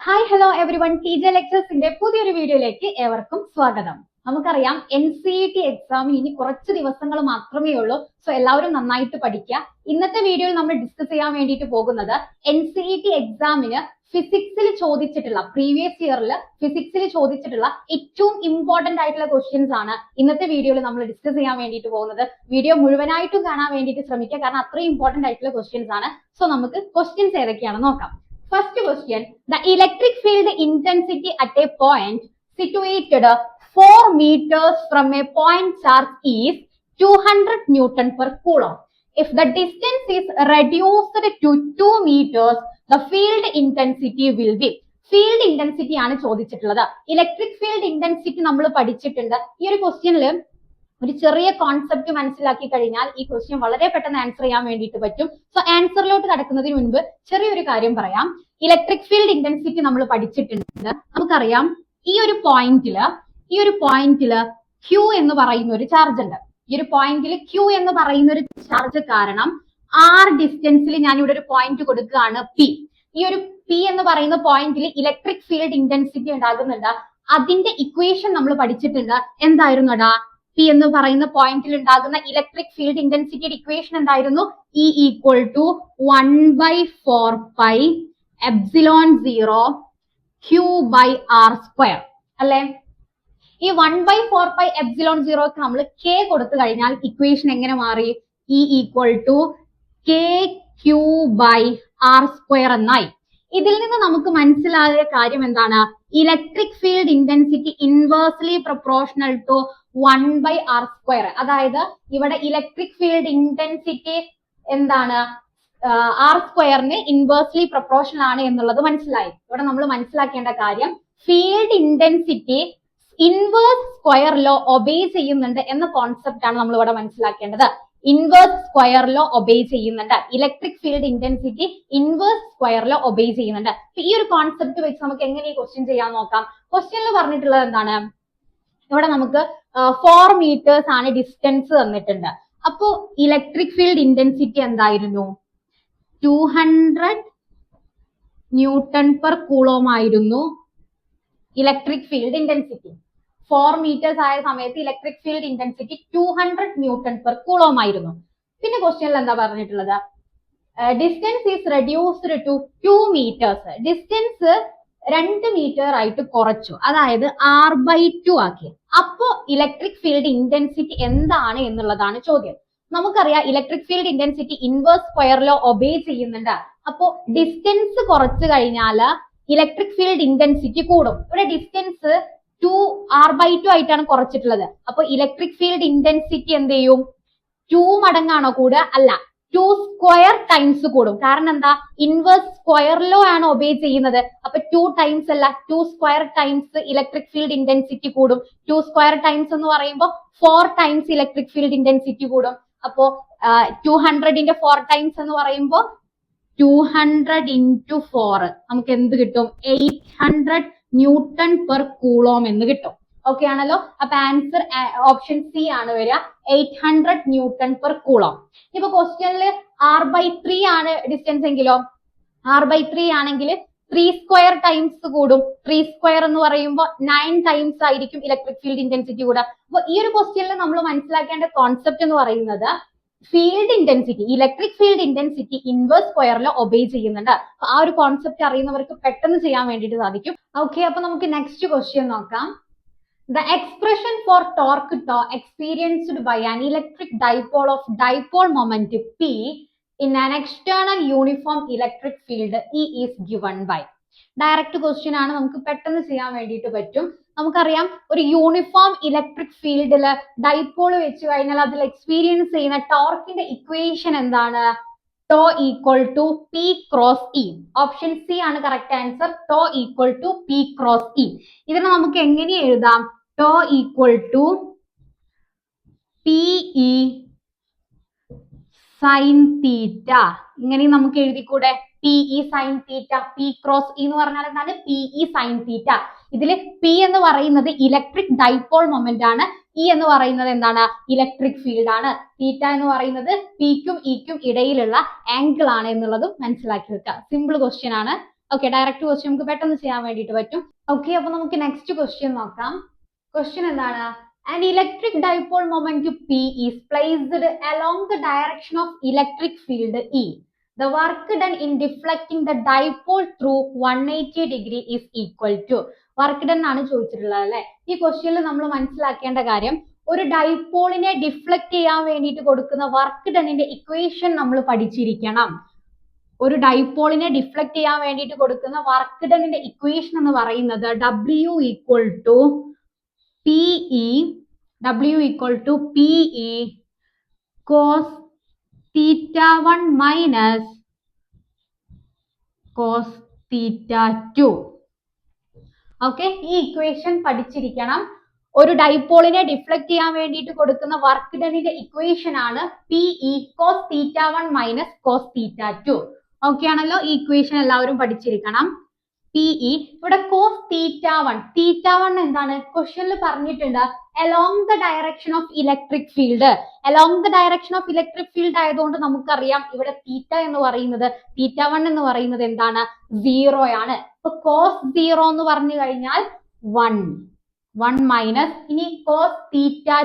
Hi hello every one TJ ലെക്ചേഴ്സിന്റെ പുതിയൊരു വീഡിയോയിലേക്ക് ഏവർക്കും സ്വാഗതം. നമുക്കറിയാം NCET എക്സാമിന് ഇനി കുറച്ച് ദിവസങ്ങൾ മാത്രമേ ഉള്ളൂ. സോ എല്ലാവരും നന്നായിട്ട് പഠിക്കുക. ഇന്നത്തെ വീഡിയോയിൽ നമ്മൾ ഡിസ്കസ് ചെയ്യാൻ വേണ്ടിയിട്ട് പോകുന്നത് NCET എക്സാമിന് ഫിസിക്സിൽ ചോദിച്ചിട്ടുള്ള പ്രീവിയസ് ഇയറിൽ ഫിസിക്സിൽ ചോദിച്ചിട്ടുള്ള ഏറ്റവും ഇമ്പോർട്ടന്റ് ആയിട്ടുള്ള ക്വസ്റ്റ്യൻസ് ആണ് ഇന്നത്തെ വീഡിയോയിൽ നമ്മൾ ഡിസ്കസ് ചെയ്യാൻ വേണ്ടിയിട്ട് പോകുന്നത്. വീഡിയോ മുഴുവനായിട്ടും കാണാൻ വേണ്ടിയിട്ട് ശ്രമിക്കുക, കാരണം അത്രയും ഇമ്പോർട്ടന്റ് ആയിട്ടുള്ള ക്വസ്റ്റ്യൻസ് ആണ്. സോ നമുക്ക് ക്വസ്റ്റ്യൻസ് ഏതൊക്കെയാണെന്ന് നോക്കാം. First question, the electric field intensity at a point situated 4 meters from a point charge is 200 Newton per coulomb. If the distance is reduced to 2 meters, the field intensity will be. Field intensity ആണ് ചോദിച്ചിട്ടുള്ളത്. Electric field intensity നമ്മൾ പഠിച്ചിട്ടുണ്ട്. ഈ ഒരു ക്വസ്റ്റ്യനിൽ ഒരു ചെറിയ concept മനസ്സിലാക്കി കഴിഞ്ഞാൽ ഈ ക്വസ്റ്റ്യൻ വളരെ പെട്ടെന്ന് ആൻസർ ചെയ്യാൻ വേണ്ടിയിട്ട് പറ്റും. സോ ആൻസറിലോട്ട് കടക്കുന്നതിന് മുൻപ് ചെറിയൊരു കാര്യം പറയാം. ഇലക്ട്രിക് ഫീൽഡ് ഇന്റൻസിറ്റി നമ്മൾ പഠിച്ചിട്ടുണ്ട്. നമുക്കറിയാം ഈ ഒരു പോയിന്റില് Q എന്ന് പറയുന്ന ഒരു ചാർജ് ഉണ്ട്. ഈ ഒരു പോയിന്റിൽ Q എന്ന് പറയുന്ന ഒരു ചാർജ് കാരണം R ഡിസ്റ്റൻസിൽ ഞാൻ ഇവിടെ ഒരു പോയിന്റ് കൊടുക്കുകയാണ് P. ഈ ഒരു P എന്ന് പറയുന്ന പോയിന്റിൽ ഇലക്ട്രിക് ഫീൽഡ് ഇന്റൻസിറ്റി ഉണ്ടാകുന്നുണ്ട്. അതിന്റെ ഇക്വേഷൻ നമ്മൾ പഠിച്ചിട്ടുണ്ട്. എന്തായിരുന്നുടാ? P എന്ന് പറയുന്ന പോയിന്റിൽ ഉണ്ടാകുന്ന ഇലക്ട്രിക് ഫീൽഡ് ഇന്റൻസിറ്റിയുടെ ഇക്വേഷൻ എന്തായിരുന്നു? E equal to 1/4 pi epsilon 0 Q by R square അല്ലെ? ഈ 1/4 pi epsilon 0 ക്ക് നമ്മൾ K കൊടുത്തു കഴിഞ്ഞാൽ ഇക്വേഷൻ എങ്ങനെ മാറി? E equal to KQ by R square എന്നായി. ഇതിൽ നിന്ന് നമുക്ക് മനസ്സിലായ കാര്യം എന്താണ്? Electric field intensity inversely proportional to 1/R square. അതായത് ഇവിടെ ഇലക്ട്രിക് ഫീൽഡ് ഇന്റൻസിറ്റി എന്താണ്? R സ്ക്വയറിന് ഇൻവേഴ്സ്ലി പ്രൊപ്പോർഷണൽ ആണ് എന്നുള്ളത് മനസ്സിലായി. ഇവിടെ നമ്മൾ മനസ്സിലാക്കേണ്ട കാര്യം field intensity inverse square law obey ചെയ്യുന്നുണ്ട് എന്ന കോൺസെപ്റ്റ് ആണ് നമ്മൾ ഇവിടെ മനസ്സിലാക്കേണ്ടത്. ഇൻവേഴ്സ് സ്ക്വയർ ലോ ഒബേ ചെയ്യുന്നുണ്ട്. Electric field intensity inverse square law obey ചെയ്യുന്നുണ്ട്. ഈ ഒരു കോൺസെപ്റ്റ് വെച്ച് നമുക്ക് എങ്ങനെ ഈ ക്വസ്റ്റ്യൻ ചെയ്യാൻ നോക്കാം. ക്വസ്റ്റ്യനിൽ പറഞ്ഞിട്ടുള്ളത് എന്താണ്? ഇവിടെ നമുക്ക് 4 meters ആണ് ഡിസ്റ്റൻസ് തന്നിട്ടുണ്ട്. അപ്പോ ഇലക്ട്രിക് ഫീൽഡ് ഇന്റൻസിറ്റി എന്തായിരുന്നു? 200 Newton per coulomb ആയിരുന്നു ഇലക്ട്രിക് ഫീൽഡ് ഇന്റൻസിറ്റി. 4 meters ആയ സമയത്ത് electric field intensity 200 Newton per coulomb ആയിരുന്നു. പിന്നെ ക്വസ്റ്റ്യനിൽ എന്താ പറഞ്ഞിട്ടുള്ളത്? Distance is reduced to 2 meters. Distance 2 meter ആയിട്ട് കുറച്ചു, അതായത് R/2 ആക്കി. അപ്പോ ഇലക്ട്രിക് ഫീൽഡ് ഇന്റൻസിറ്റി എന്താണ് എന്നുള്ളതാണ് ചോദ്യം. നമുക്കറിയാം electric field intensity inverse square law obey ചെയ്യുന്നുണ്ട്. അപ്പോ ഡിസ്റ്റൻസ് കുറച്ചു കഴിഞ്ഞാൽ ഇലക്ട്രിക് ഫീൽഡ് ഇന്റൻസിറ്റി കൂടും. ഇവിടെ ഡിസ്റ്റൻസ് 2R/2 ആയിട്ടാണ് കുറച്ചിട്ടുള്ളത്. അപ്പൊ ഇലക്ട്രിക് ഫീൽഡ് ഇന്റൻസിറ്റി എന്ത് ചെയ്യും? 2 മടങ്ങാണോ കൂടുക? അല്ല, 2 സ്ക്വയർ ടൈംസ് കൂടും. കാരണം എന്താ? ഇൻവേഴ്സ് സ്ക്വയർ ലോ ആണ് ഒബേ ചെയ്യുന്നത്. അപ്പൊ 2 ടൈംസ് അല്ല, 2 square times electric field intensity കൂടും. 2 സ്ക്വയർ ടൈംസ് എന്ന് പറയുമ്പോൾ 4 ടൈംസ് ഇലക്ട്രിക് ഫീൽഡ് ഇന്റൻസിറ്റി കൂടും. അപ്പോ 200ന്റെ 4 ടൈംസ് എന്ന് പറയുമ്പോൾ 200 into 4 നമുക്ക് എന്ത് കിട്ടും? 800 Newton per coulomb എന്ന് കിട്ടും. ഓക്കെ ആണല്ലോ? അപ്പൊ ആൻസർ ഓപ്ഷൻ സി ആണ് വരിക, 800 Newton per coulomb. ഇപ്പൊ ക്വസ്റ്റ്യനിൽ R/3 ആണ് ഡിസ്റ്റൻസ് എങ്കിലോ? R/3 ആണെങ്കിൽ 3 സ്ക്വയർ ടൈംസ് കൂടും. 3 സ്ക്വയർ എന്ന് പറയുമ്പോൾ 9 ടൈംസ് ആയിരിക്കും ഇലക്ട്രിക് ഫീൽഡ് ഇന്റൻസിറ്റി കൂടുക. അപ്പൊ ഈ ഒരു ക്വസ്റ്റ്യനിൽ നമ്മൾ മനസ്സിലാക്കേണ്ട കോൺസെപ്റ്റ് എന്ന് പറയുന്നത് field intensity, electric field intensity inverse സ്ക്വയറിൽ ഒബേ ചെയ്യുന്നുണ്ട്. ആ ഒരു കോൺസെപ്റ്റ് അറിയുന്നവർക്ക് പെട്ടെന്ന് ചെയ്യാൻ വേണ്ടിയിട്ട് സാധിക്കും. ഓക്കെ, അപ്പൊ നമുക്ക് നെക്സ്റ്റ് ക്വസ്റ്റ്യൻ നോക്കാം. The expression for torque tau experienced by an electric dipole of dipole moment P in an external uniform electric field E is given by. Direct question ആണ്, നമുക്ക് പെട്ടെന്ന് ചെയ്യാൻ വേണ്ടിയിട്ട് പറ്റും. നമുക്കറിയാം ഒരു യൂണിഫോം ഇലക്ട്രിക് ഫീൽഡില് ഡൈപോൾ വെച്ച് കഴിഞ്ഞാൽ അതിൽ എക്സ്പീരിയൻസ് ചെയ്യുന്ന ടോർക്കിന്റെ ഇക്വേഷൻ എന്താണ്? Tau equal to P cross E. Option C ആണ് correct answer. Tau equal to P cross E. ഇതിനെ നമുക്ക് എങ്ങനെ എഴുതാം? Tau equal to P E sine theta. ഇങ്ങനെ നമുക്ക് എഴുതിക്കൂടെ? P E sine theta. P cross E എന്ന് പറഞ്ഞാൽ എന്താണ്? P E sine theta. ഇതിൽ പി എന്ന് പറയുന്നത് ഇലക്ട്രിക് ഡൈപോൾ മൊമെന്റ് ആണ്. ഇ എന്ന് പറയുന്നത് എന്താണ്? ഇലക്ട്രിക് ഫീൽഡ് ആണ്. തീറ്റ എന്ന് പറയുന്നത് പിക്കും ഇക്കും ഇടയിലുള്ള ആംഗിൾ ആണ് എന്നുള്ളതും മനസ്സിലാക്കി വെക്കുക. സിമ്പിൾ ക്വസ്റ്റ്യൻ ആണ്. ഓക്കെ, ഡയറക്റ്റ് ക്വസ്റ്റ്യൻ നമുക്ക് പെട്ടെന്ന് ചെയ്യാൻ വേണ്ടിയിട്ട് പറ്റും. ഓക്കെ, അപ്പൊ നമുക്ക് നെക്സ്റ്റ് ക്വസ്റ്റ്യൻ നോക്കാം. ക്വസ്റ്റ്യൻ എന്താണ്? An electric dipole moment P is placed along the direction of electric field E. The work done in deflecting the dipole through 180 degree is equal to. Work done ആണ് ചോദിച്ചിട്ടുള്ളത് അല്ലെ. ഈ ക്വസ്റ്റ്യനിൽ നമ്മൾ മനസ്സിലാക്കേണ്ട കാര്യം, ഒരു ഡൈപോളിനെ ഡിഫ്ലക്ട് ചെയ്യാൻ വേണ്ടിയിട്ട് കൊടുക്കുന്ന വർക്ക് ഡണ്ണിന്റെ ഇക്വേഷൻ നമ്മൾ പഠിച്ചിരിക്കണം. ഒരു ഡൈപോളിനെ ഡിഫ്ലക്ട് ചെയ്യാൻ വേണ്ടിയിട്ട് കൊടുക്കുന്ന വർക്ക് ഡണ്ണിന്റെ ഇക്വേഷൻ എന്ന് പറയുന്നത് W equal to PE cos theta 1 minus cos theta 2. Okay, ഈ ഇക്വേഷൻ പഠിച്ചിരിക്കണം. ഒരു ഡൈപോളിനെ ഡിഫ്ലക്ട് ചെയ്യാൻ വേണ്ടിയിട്ട് കൊടുക്കുന്ന വർക്ക് ഡണ്ണിന്റെ ഇക്വേഷൻ ആണ് PE cos theta 1 minus cos theta 2. Okay ആണല്ലോ, ഈ ഇക്വേഷൻ എല്ലാവരും പഠിച്ചിരിക്കണം. PE ഇവിടെ cos theta 1 എന്താണ്? ക്വസ്റ്റ്യനിൽ പറഞ്ഞിട്ടുണ്ട് along the direction of electric field. Along the direction of electric field ആയതുകൊണ്ട് നമുക്കറിയാം ഇവിടെ തീറ്റ എന്ന് പറയുന്നത്, തീറ്റ 1 എന്ന് പറയുന്നത് എന്താണ്? 0 ആണ്. അപ്പൊ cos 0 എന്ന് പറഞ്ഞു കഴിഞ്ഞാൽ 1 മൈനസ്, ഇനി cos theta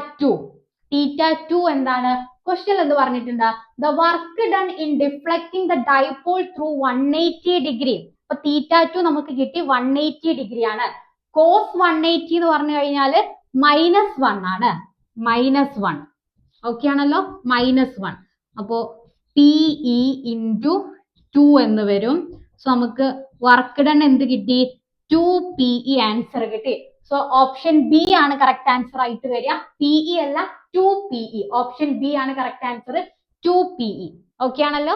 2 എന്താണ്? ക്വസ്റ്റ്യൻ എന്ന് പറഞ്ഞിട്ടുണ്ട് the work done in deflecting the dipole through 180 degree. അപ്പൊ theta 2 നമുക്ക് കിട്ടി 180 ഡിഗ്രി ആണ്. cos 180 എന്ന് പറഞ്ഞു കഴിഞ്ഞാൽ -1 ആണ്. -1. ഓക്കെ ആണല്ലോ, -1. അപ്പോ PE into 2 എന്ന് വരും. സോ നമുക്ക് വർക്ക് ഡൺ എന്ത് കിട്ടി? 2PE ആൻസർ കിട്ടി. സോ ഓപ്ഷൻ ബി ആണ് കറക്റ്റ് ആൻസർ ആയിട്ട് വരിക. PE അല്ല, 2PE. ഓപ്ഷൻ ബി ആണ് കറക്റ്റ് ആൻസർ, 2PE. ഓക്കെ ആണല്ലോ.